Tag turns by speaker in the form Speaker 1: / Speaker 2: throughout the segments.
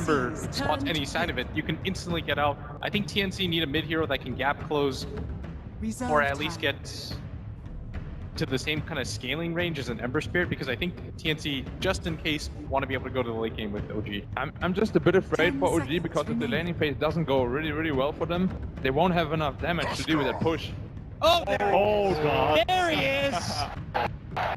Speaker 1: Ember spots any sign of it, you can instantly get out. I think TNC need a mid hero that can gap close, or at least get to the same kind of scaling range as an Ember Spirit, because I think TNC, just in case, want to be able to go to the late game with OG.
Speaker 2: I'm just a bit afraid for OG because if the laning phase doesn't go really well for them, they won't have enough damage to deal with that push.
Speaker 3: Oh, there
Speaker 4: Oh god.
Speaker 3: There he is!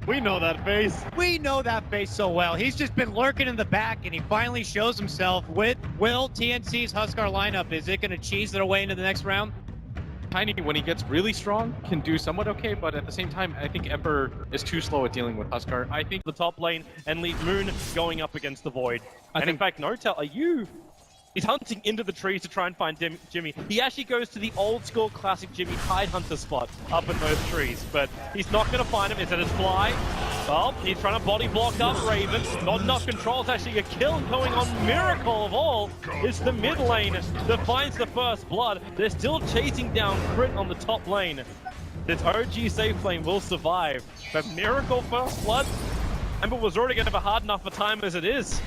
Speaker 4: We know that face.
Speaker 3: We know that face so well. He's just been lurking in the back, and he finally shows himself with Will. TNC's Huskar lineup. Is it going to cheese their way into the next round?
Speaker 1: Tiny, when he gets really strong, can do somewhat okay, but at the same time, I think Ember is too slow at dealing with Huskar. I think
Speaker 4: The top lane and leave Moon going up against the Void. In fact, Notel, are you? He's hunting into the trees to try and find Jimmy. He actually goes to the old school classic Jimmy hide hunter spot up in those trees, but he's not going to find him. Is it his fly? Well, he's trying to body block up Raven. Not enough control. It's actually a kill going on. Miracle of all is the mid lane that finds the first blood. They're still chasing down Crit on the top lane. This OG safe lane will survive, but Miracle first blood? Ember was already going to have a hard enough a time as it is.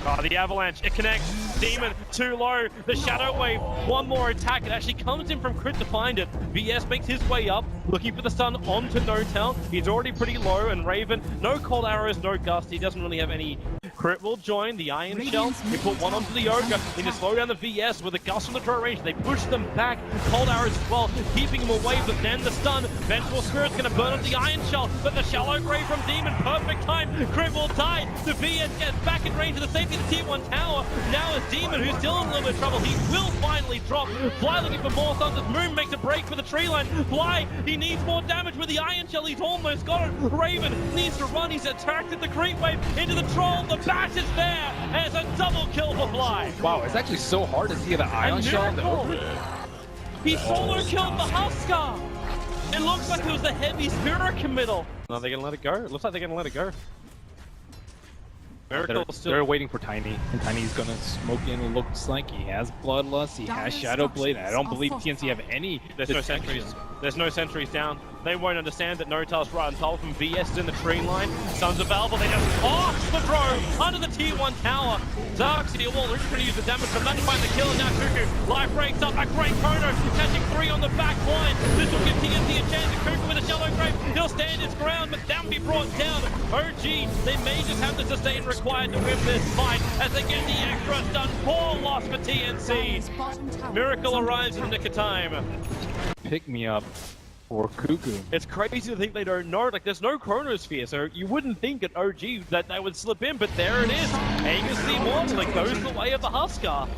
Speaker 4: Oh, the avalanche, it connects. Demon, too low. The Shadow Wave, one more attack. It actually comes in from Crit to find it. VS makes his way up, looking for the stun onto Notel. He's already pretty low, and Raven, no cold arrows, no gust. He doesn't really have any. Crit will join the Iron Shell. He put one onto the Yoga. They just slow down the VS with a gust on the draw range. They push them back. Cold arrows as well, keeping them away, but then the stun. Vengeful Spirit's going to burn up the Iron Shell, but the Shallow Grave from Demon, perfect time. Crit will die. The VS gets back in range of the safety of the Tier 1 tower. Now is Demon, who's still in a little bit of trouble. He will finally drop. Fly looking for more stuns as Moon makes a break for the tree line. Fly, he needs more damage with the Iron Shell. He's almost got it. Raven needs to run. He's attracted the creep wave into the troll. The bash is there, and it's a double kill for Fly.
Speaker 2: Wow, it's actually so hard to see the Ion Shell on the open.
Speaker 4: He solo killed the Huskar. It looks like it was the heavy spirit committal. No, they're gonna let it go. It looks like they're gonna let it go.
Speaker 5: They're waiting for Tiny, and Tiny's gonna smoke in. Looks like he has Bloodlust, he has Shadow Blade, and I don't believe TNC have any.
Speaker 4: There's no sentries. There's no sentries down. They won't understand that Notel's right on top of him. VS is in the tree line. Sons of Valve, they just off the throw under the Tier 1 tower. Darkseid will going to use the damage from that to find the kill, and now Kuku. Life breaks up. A great Kono catching 3 on the back line. This will give TNC a chance. Kuku with a Shallow Grave. He'll stand his ground, but that will be brought down. OG, they may just have the sustain required to win this fight as they get the extra stun. Poor loss for TNC. Miracle arrives in the nick of time.
Speaker 5: Pick me up for Cuckoo.
Speaker 4: It's crazy to think they don't know. Like, there's no Chronosphere, so you wouldn't think at OG that they would slip in, but there it is. Aegis the Immortal, it goes the way of the Huskar.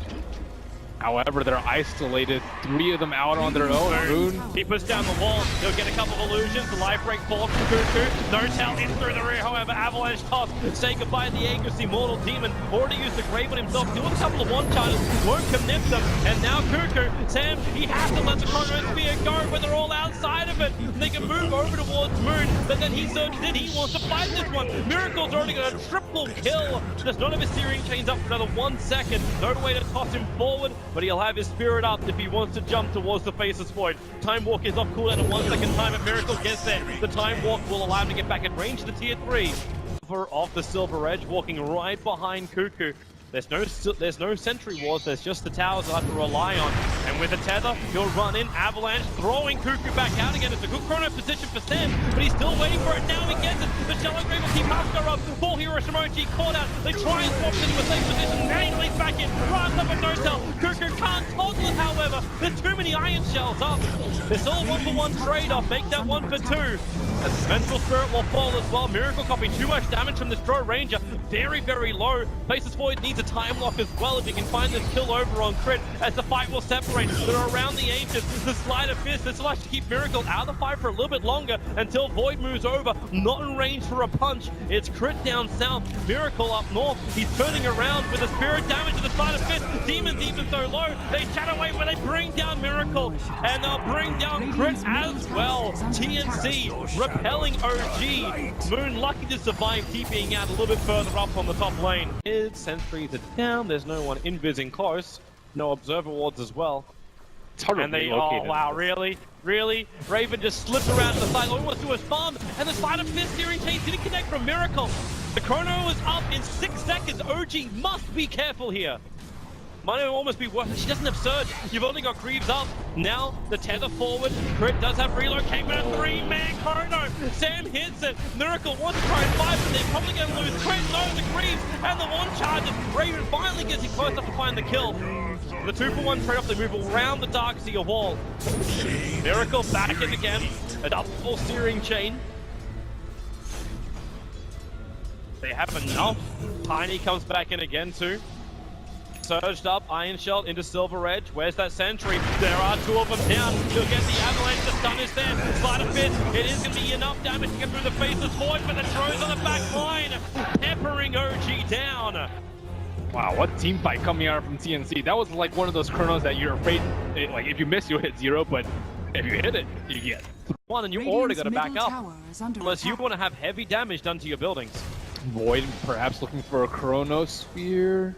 Speaker 5: However, they're isolated. 3 of them out on their own. Moon.
Speaker 4: He puts down the wall. He'll get a couple of illusions. The life break falls from Cuckoo. Notel in through the rear. However, Avalanche toss. Say goodbye to the Aegis, the Immortal Demon. Already used the Grave on himself. Doing a couple of one-charges. Won't commit them. And now Cuckoo. Sam, he has to let the Chronosphere go, but they're all outside of it. They can move over towards Moon, but then he surges in. He wants to fight this one. Miracle's already got a triple kill. There's none of his steering chains up for another 1 second. No way to toss him forward, but he'll have his spirit up if he wants to jump towards the Faceless Void. Time Walk is off cooldown in 1 second time, and Miracle gets there. The Time Walk will allow him to get back in range to the Tier 3. Off the Silver Edge, walking right behind Cuckoo. There's no sentry wars, there's just the towers they'll have to rely on. And with a tether, he'll run in, Avalanche, throwing Cuckoo back out again. It's a good chrono position for Sam, but he's still waiting for it. Now he gets it. The Shallow Grave will keep Huskar up. 4 heroes from OG caught out. They try and swap into a safe position. Nailey's back in, runs up with Notel. Cuckoo can't toggle it, however. There's too many Iron Shells up. It's all 1-for-1 trade-off. Make that 1 for 2. As Vengeful Spirit will fall as well. Miracle copying too much damage from this Draw Ranger. Very, very low. Faceless Void needs a time lock as well if he can find this kill over on Crit as the fight will separate. They're around the Ancients. The Sleight of Fist. This will actually keep Miracle out of the fight for a little bit longer until Void moves over. Not in range for a punch. It's Crit down south. Miracle up north. He's turning around with the spirit damage to the Sleight of Fist. Demons even so low. They Shadow Wave where they bring down Miracle. And they'll bring down Crit as well. TNC repelling OG. Moon lucky to survive, TPing out a little bit further up on the top lane. Sentries are down, there's no one invising close. No observer wards as well. And they, oh wow, really? Really? Raven just slipped around to the side, almost to his farm, and the Sleight of Fist steering chain didn't connect from Miracle. The chrono is up in 6 seconds. OG must be careful here. Might almost be worth it. She doesn't have surge. You've only got Greaves up. Now the tether forward. Crit does have relocate, but a 3-man chrono. Sam hits it. Miracle wants to try and fight, but they're probably going to lose. Crit knows the Greaves, and the one charges. Raven finally gets it close enough to find the kill. The 2-for-1 trade-off, they move around the Dark Sea wall. Miracle back in again. A double steering chain. They have enough. Tiny comes back in again too. Surged up, Iron Shell into Silver Edge. Where's that sentry? There are 2 of them down. He'll get the avalanche. The stun is there. Slide of fist. It is going to be enough damage to get through the faceless void, but the drone's on the back line, peppering OG down.
Speaker 5: Wow, what team fight coming out from TNC. That was like one of those chronos that you're afraid, like if you miss, you'll hit 0, but if you hit it, you get
Speaker 4: 1, and you already got to back up. Unless you want to have heavy damage done to your buildings.
Speaker 5: Void perhaps looking for a chronosphere.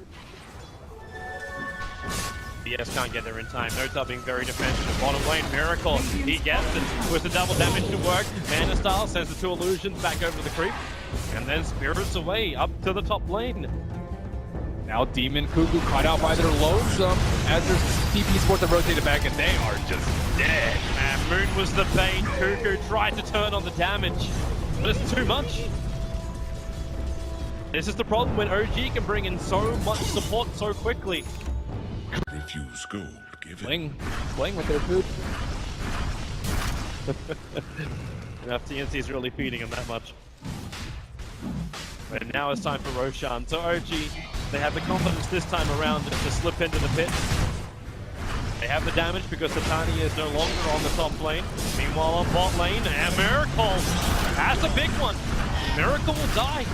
Speaker 4: BS can't get there in time. Nota being very defensive. Bottom lane, Miracle. He gets it. With the double damage to work. Mana Style sends the 2 illusions back over the creep. And then spirits away up to the top lane.
Speaker 5: Now Demon Cuckoo caught out by their lonesome as their TP sports have rotated back and they are just dead.
Speaker 4: And Moon was the bait. Cuckoo tried to turn on the damage. But it's too much. This is the problem when OG can bring in so much support so quickly.
Speaker 6: Refuse gold, give it.
Speaker 5: Playing with their food.
Speaker 4: Enough TNC is really feeding him that much. But now it's time for Roshan. So OG, they have the confidence this time around to slip into the pit. They have the damage because the Tiny is no longer on the top lane. Meanwhile on bot lane, and Miracle. That's a big one. Miracle will die.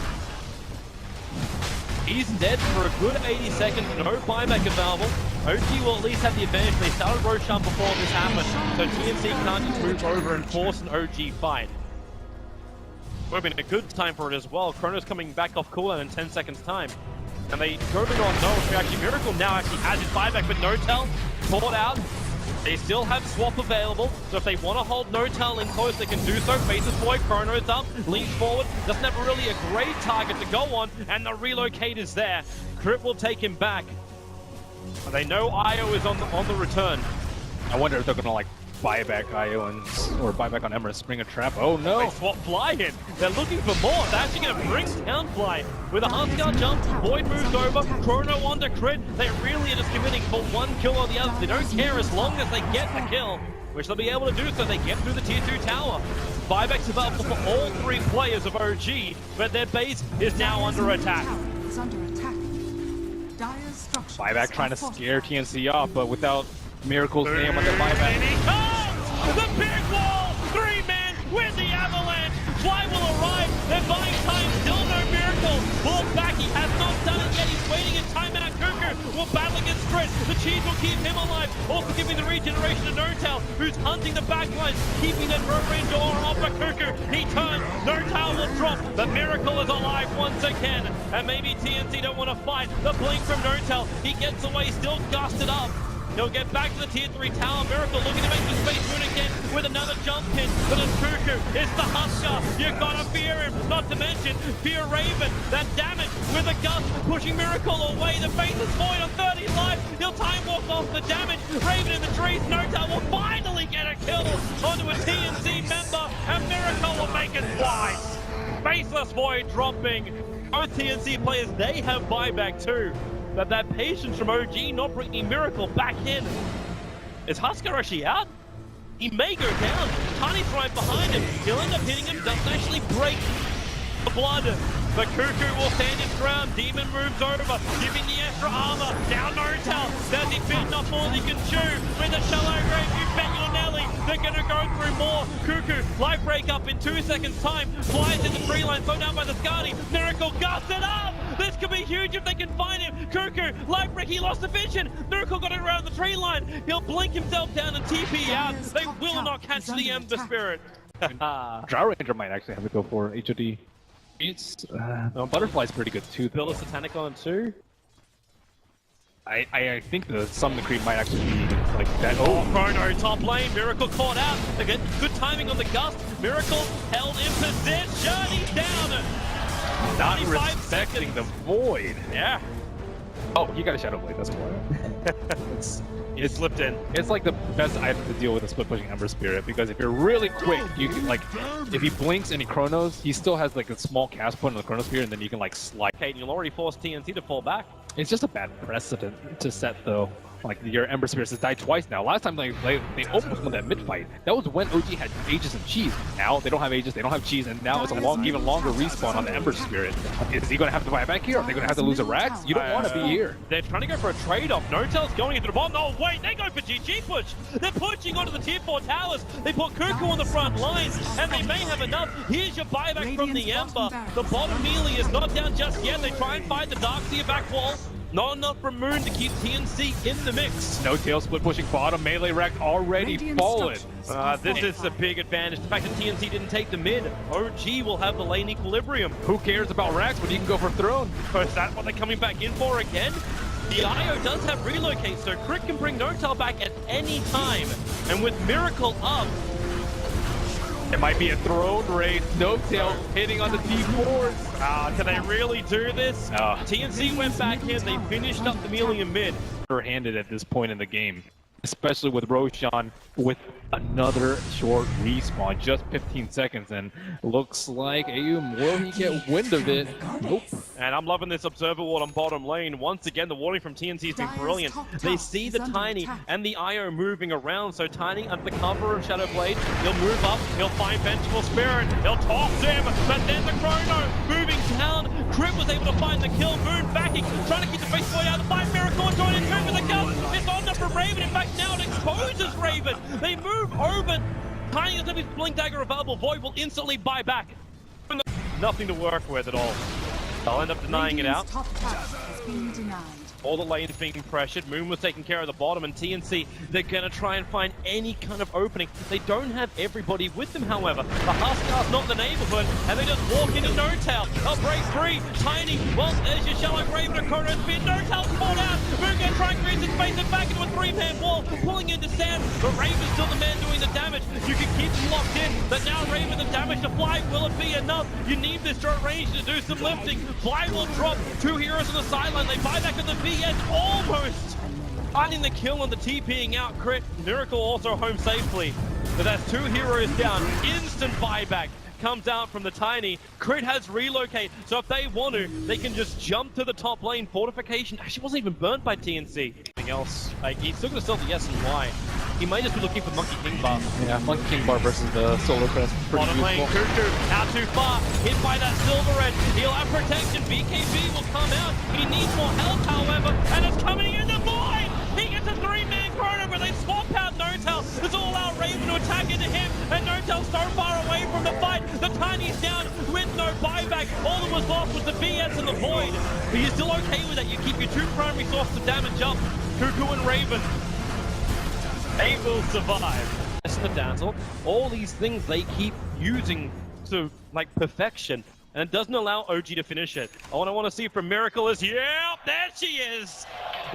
Speaker 4: He's dead for a good 80 seconds, no buyback available. OG will at least have the advantage. They started Roshan before this happened, so TNC can't just move over and force an OG fight. Would have been a good time for it as well. Chrono's coming back off cooldown in 10 seconds time. And they go in on no, actually Miracle now actually has his buyback, but Notel caught out. They still have swap available, so if they want to hold Notel in close, they can do so. Faces Boy, Chrono's up, leans forward, doesn't have really a great target to go on, and the relocate is there. Crit will take him back. But they know Io is on the return.
Speaker 5: I wonder if they're gonna like buy back Io or buy back on Emma, spring a trap. Oh no!
Speaker 4: They swap Fly in. They're looking for more. They're actually going to bring down Fly. With a Huskar jump, Void moves over, Chrono onto Crit. They really are just committing for 1 kill or the other. They don't care as long as they get the kill, which they'll be able to do so they get through the tier 2 tower. Buyback's available for all 3 players of OG, but their base is now under attack.
Speaker 5: Buyback trying to scare TNC off, but without Miracle's name on the buyback.
Speaker 4: And he comes! The big wall! 3-man with the avalanche! Fly will arrive! They're buying time, still no Miracle! Pulled back, he has not done it yet, he's waiting in timeout. Cuckoo will battle against Crit. The cheese will keep him alive, also giving the regeneration to Notel, who's hunting the backlines, keeping that road range door off for Cuckoo. He turns, Notel will drop, the Miracle is alive once again, and maybe TNC don't want to fight. The blink from Notel, he gets away, still gusted up. He'll get back to the tier 3 tower. Miracle looking to make the space moon again with another jump hit. But it's Cuckoo. It's the Huskar. You gotta fear him. Not to mention, fear Raven. That damage with a gust pushing Miracle away. The face is void on 30 life. He'll time walk off the damage. Raven in the trees. Notel will finally get a kill onto a TNC member. And Miracle will make it twice. Faceless Void dropping. Both TNC players, they have buyback too. But that patience from OG not bringing Miracle back in. Is Huskar actually out? He may go down. Tiny's right behind him. He'll end up hitting him, doesn't actually break the blood. But Cuckoo will stand his ground. Demon moves over, giving the extra armor. Down Notel. Does he fit enough more than he can chew? With a shallow grave, you bet your Nelly. They're gonna go through more. Cuckoo, life break up in 2 seconds time. Flies in the tree line, thrown down by the Skadi. Miracle gusted up! This could be huge if they can find him. Cuckoo, life break, he lost the vision. Miracle got it around the tree line. He'll blink himself down and TP out. They will not catch the Ember Spirit.
Speaker 5: Drow Ranger might actually have to go for HOD. It's Butterfly's pretty good too.
Speaker 4: Build a Satanic on too.
Speaker 5: I think the Summon Creep might actually be like that.
Speaker 4: Oh, Chrono top lane. Miracle caught out. Again, good timing on the gust. Miracle held in position. He's down.
Speaker 5: Not
Speaker 4: 25
Speaker 5: respecting
Speaker 4: seconds.
Speaker 5: the void.
Speaker 4: Yeah.
Speaker 5: Oh, he got a Shadow Blade, that's why.
Speaker 4: He slipped in.
Speaker 5: It's like the best item to deal with a split pushing Ember Spirit, because if you're really quick, you can like, if he blinks and he chronos, he still has like a small cast point on the Chrono Spear, and then you can like slide.
Speaker 4: Okay, you'll already force TNC to fall back.
Speaker 5: It's just a bad precedent to set though. Like your Ember Spirits has died twice now. Last time they almost won that mid fight. That was when OG had Aegis and Cheese. Now they don't have Aegis, they don't have Cheese, and now it's a even longer respawn on the Ember Spirit. Is he gonna have to buy back here? Are they gonna have to lose a Rax? You don't want to be here.
Speaker 4: They're trying to go for a trade-off. No-Tail's going into the bottom. Oh, wait, they go for GG push. They're pushing onto the tier 4 towers. They put Cuckoo on the front lines, and they may have enough. Here's your buyback from the Ember. The bottom melee is not down just yet. They try and find the Darkseer back wall. Not enough from Moon to keep TNC in the mix.
Speaker 5: No tail split pushing bottom. Melee Rack already fallen.
Speaker 4: This is a big advantage. The fact that TNC didn't take the mid. OG will have the lane equilibrium.
Speaker 5: Who cares about Rax when you can go for Throne?
Speaker 4: Is that what they're coming back in for again? The IO does have relocate, so Crit can bring No-Tail back at any time. And with Miracle up,
Speaker 5: It might be a Throne race. No tail hitting on the T4s.
Speaker 4: can they really do this? TNC went back in, they finished up the melee in mid.
Speaker 5: Handed at this point in the game, especially with Roshan with another short respawn, just 15 seconds, and looks like Ayum, will he get wind of it? Nope.
Speaker 4: And I'm loving this observer ward on bottom lane. Once again, the warding from TNC has been brilliant. They see the Tiny and the IO moving around, so Tiny under the cover of Shadow Blade, he'll move up, he'll find Vengeful Spirit, he'll toss him, but then the Chrono moving down. Crit was able to find the kill, Moon backing, trying to keep the face boy out of the fight. Miracle joining in for the kill. It's on up from Raven. In fact, now it exposes Raven. They move over. Tiny is going to be Blink Dagger available. Void will instantly buy back. Nothing to work with at all. They'll end up denying it out. All the lanes being pressured. Moon was taking care of the bottom, and TNC, they're going to try and find any kind of opening. They don't have everybody with them, however. The Huskar's not in the neighborhood, and they just walk into No-Tail. They'll break free. Tiny, well, there's your Shallow Raven and Chrono Spear. No-Tail's spawned out. Moon going to try and create some space and back into a 3-man wall, pulling into sand. But Raven's still the man doing the damage. You can keep them locked in, but now Raven the damage to Fly. Will it be enough? You need this short range to do some lifting. Fly will drop. 2 heroes on the sideline. They buy back at the VS almost finding the kill on the TPing out. Crit. Miracle also home safely. But that's 2 heroes down. Instant buyback comes out from the Tiny. Crit has relocate, so if they want to, they can just jump to the top lane. Fortification actually wasn't even burnt by TNC. Anything else? Like, he's still gonna sell the S and Y. He might just be looking for Monkey King Bar.
Speaker 5: Yeah, Monkey King Bar versus the Solar Crest.
Speaker 4: Bottom lane, Cuckoo, out too far, hit by that Silver Red. He'll have protection, BKB will come out. He needs more health, however, and it's coming in the void! He gets a 3-man Chrono, but they swap out No-Tail. There's all-out Raven to attack into him, and No-Tail's so far away from the fight. The Tiny's down with no buyback. All that was lost was the VS and the Void. But you're still okay with that. You keep your 2 primary sources of damage up. Cuckoo and Raven. They will survive. The Dazzle, all these things they keep using to like perfection, and it doesn't allow OG to finish it. All I want to see from Miracle is, yeah, there she is.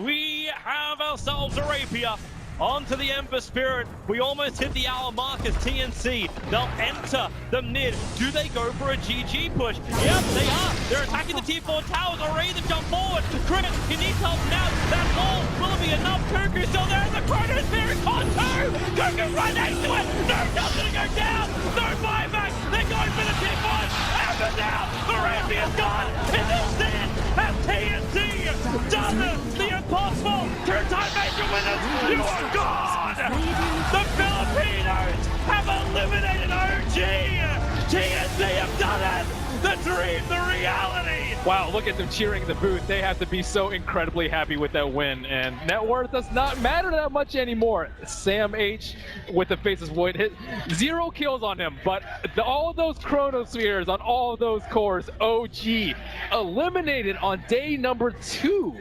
Speaker 4: We have ourselves a Rapier. Onto the Ember Spirit. We almost hit the hour mark as TNC. They'll enter the mid. Do they go for a GG push? Yep, they are. They're attacking the tier 4 towers. Are ready to jump forward. Crit, he needs help now. That wall, will it be enough? Cuckoo still there. The Chrono Spirit on 2. Cuckoo right next to it. No-Tail's gonna go down. No buyback. They're going for the tier 4. Ember down. The Rapier's gone. And instead, has TNC done the impossible. 2-time major winners. You are gone! The Filipinos have eliminated OG! TNC have done it! The dream, the reality!
Speaker 5: Wow, look at them cheering in the booth. They have to be so incredibly happy with that win, and net worth does not matter that much anymore. Sam H with the Faces Void hit 0 kills on him, but all of those Chronospheres on all of those cores, OG eliminated on day number 2.